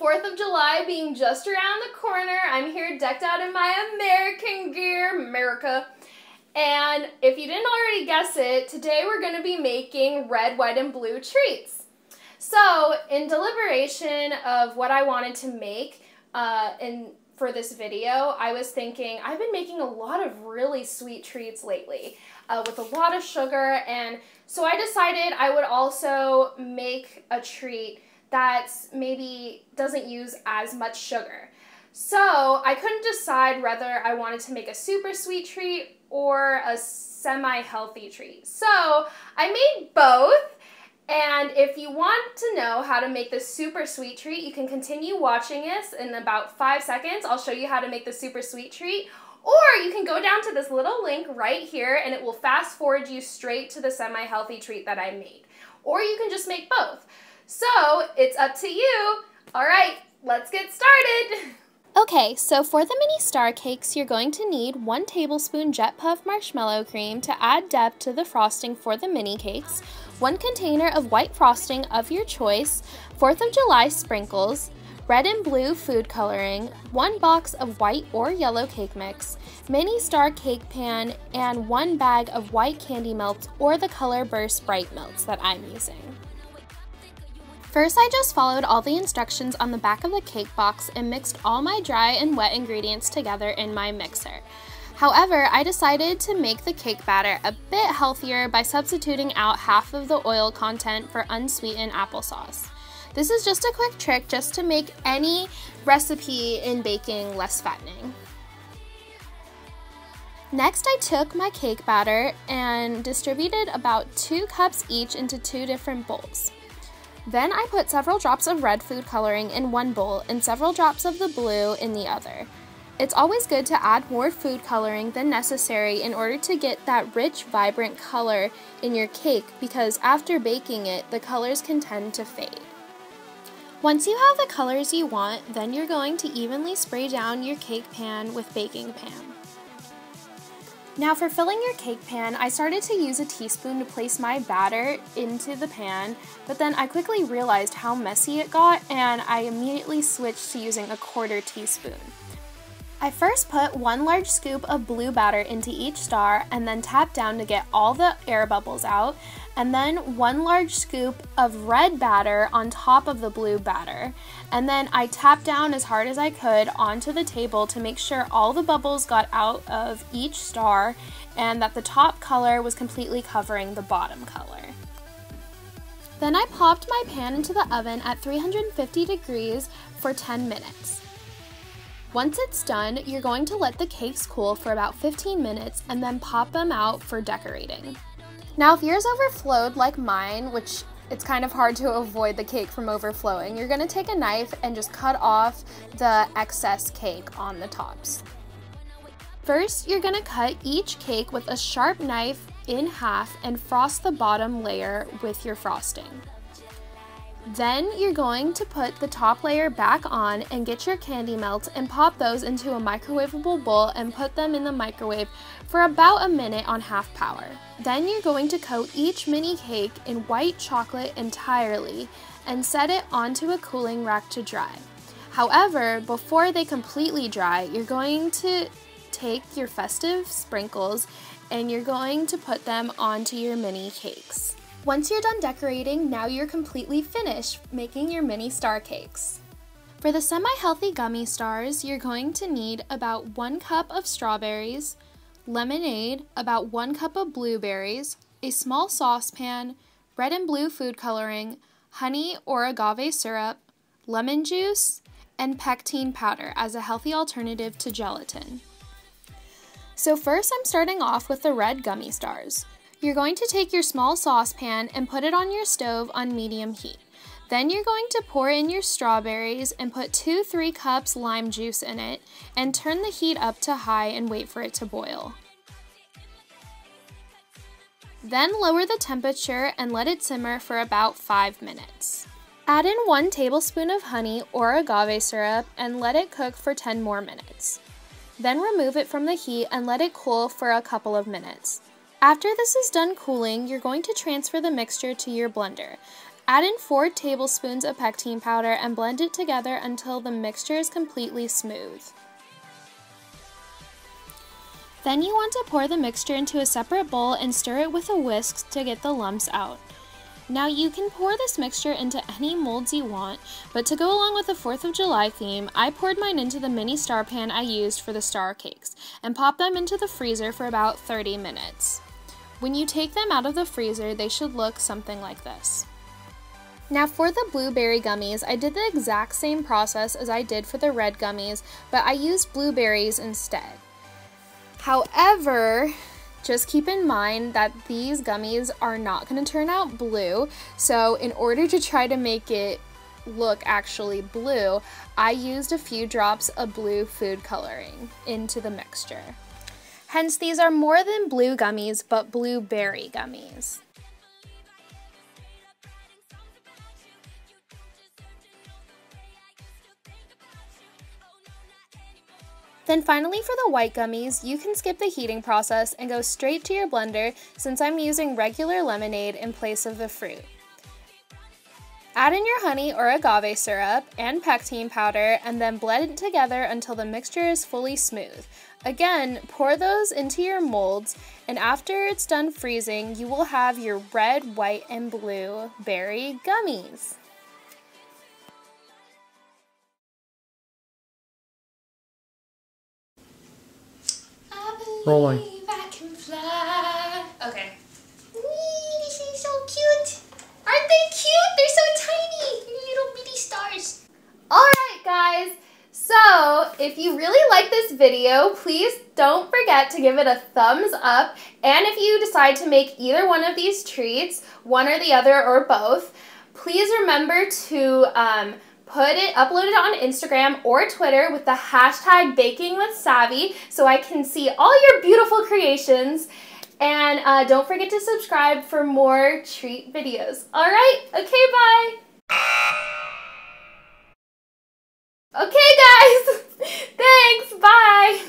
4th of July being just around the corner, I'm here decked out in my American gear, America. And if you didn't already guess it, today we're going to be making red, white, and blue treats. So in deliberation of what I wanted to make for this video, I was thinking I've been making a lot of really sweet treats lately with a lot of sugar, and so I decided I would also make a treat that maybe doesn't use as much sugar. So I couldn't decide whether I wanted to make a super sweet treat or a semi-healthy treat. So I made both, and if you want to know how to make the super sweet treat, you can continue watching this. In about 5 seconds, I'll show you how to make the super sweet treat, or you can go down to this little link right here and it will fast forward you straight to the semi-healthy treat that I made. Or you can just make both. So it's up to you. All right, let's get started. Okay, so for the mini star cakes, you're going to need 1 tablespoon Jet Puff marshmallow cream to add depth to the frosting for the mini cakes, 1 container of white frosting of your choice, 4th of July sprinkles, red and blue food coloring, 1 box of white or yellow cake mix, mini star cake pan, and 1 bag of white candy melts or the Color Burst Bright melts that I'm using. First, I just followed all the instructions on the back of the cake box and mixed all my dry and wet ingredients together in my mixer. However, I decided to make the cake batter a bit healthier by substituting out half of the oil content for unsweetened applesauce. This is just a quick trick just to make any recipe in baking less fattening. Next, I took my cake batter and distributed about 2 cups each into 2 different bowls. Then I put several drops of red food coloring in one bowl and several drops of the blue in the other. It's always good to add more food coloring than necessary in order to get that rich, vibrant color in your cake, because after baking it, the colors can tend to fade. Once you have the colors you want, then you're going to evenly spray down your cake pan with baking pan. Now for filling your cake pan, I started to use a teaspoon to place my batter into the pan, but then I quickly realized how messy it got and I immediately switched to using a 1/4 teaspoon. I first put 1 large scoop of blue batter into each star and then tapped down to get all the air bubbles out, and then 1 large scoop of red batter on top of the blue batter. And then I tapped down as hard as I could onto the table to make sure all the bubbles got out of each star and that the top color was completely covering the bottom color. Then I popped my pan into the oven at 350 degrees for 10 minutes. Once it's done, you're going to let the cakes cool for about 15 minutes and then pop them out for decorating. Now if yours overflowed like mine, which it's kind of hard to avoid the cake from overflowing, you're going to take a knife and just cut off the excess cake on the tops. First, you're going to cut each cake with a sharp knife in half and frost the bottom layer with your frosting. Then you're going to put the top layer back on and get your candy melts and pop those into a microwavable bowl and put them in the microwave for about a minute on half power. Then you're going to coat each mini cake in white chocolate entirely and set it onto a cooling rack to dry. However, before they completely dry, you're going to take your festive sprinkles and you're going to put them onto your mini cakes. Once you're done decorating, now you're completely finished making your mini star cakes. For the semi-healthy gummy stars, you're going to need about 1 cup of strawberries, lemonade, about 1 cup of blueberries, a small saucepan, red and blue food coloring, honey or agave syrup, lemon juice, and pectin powder as a healthy alternative to gelatin. So first I'm starting off with the red gummy stars. You're going to take your small saucepan and put it on your stove on medium heat. Then you're going to pour in your strawberries and put 2-3 cups lime juice in it and turn the heat up to high and wait for it to boil. Then lower the temperature and let it simmer for about 5 minutes. Add in 1 tablespoon of honey or agave syrup and let it cook for 10 more minutes. Then remove it from the heat and let it cool for a couple of minutes. After this is done cooling, you're going to transfer the mixture to your blender. Add in 4 tablespoons of pectin powder and blend it together until the mixture is completely smooth. Then you want to pour the mixture into a separate bowl and stir it with a whisk to get the lumps out. Now you can pour this mixture into any molds you want, but to go along with the 4th of July theme, I poured mine into the mini star pan I used for the star cakes and popped them into the freezer for about 30 minutes. When you take them out of the freezer, they should look something like this. Now for the blueberry gummies, I did the exact same process as I did for the red gummies, but I used blueberries instead. However, just keep in mind that these gummies are not going to turn out blue, so in order to try to make it look actually blue, I used a few drops of blue food coloring into the mixture. Hence, these are more than blue gummies, but blueberry gummies. Then finally for the white gummies, you can skip the heating process and go straight to your blender since I'm using regular lemonade in place of the fruit. Add in your honey or agave syrup and pectin powder and then blend it together until the mixture is fully smooth. Again, pour those into your molds, and after it's done freezing, you will have your red, white, and blue berry gummies. Rolling. I can fly. Okay. Whee, this is so cute. Aren't they cute? They're so tiny. They're little bitty stars. Alright guys, so if you really like this video, please don't forget to give it a thumbs up. And if you decide to make either one of these treats, one or the other or both, please remember to upload it on Instagram or Twitter with the hashtag #BakingWithSavvy so I can see all your beautiful creations. And don't forget to subscribe for more treat videos. Alright? Okay, bye! Okay, guys! Thanks, bye!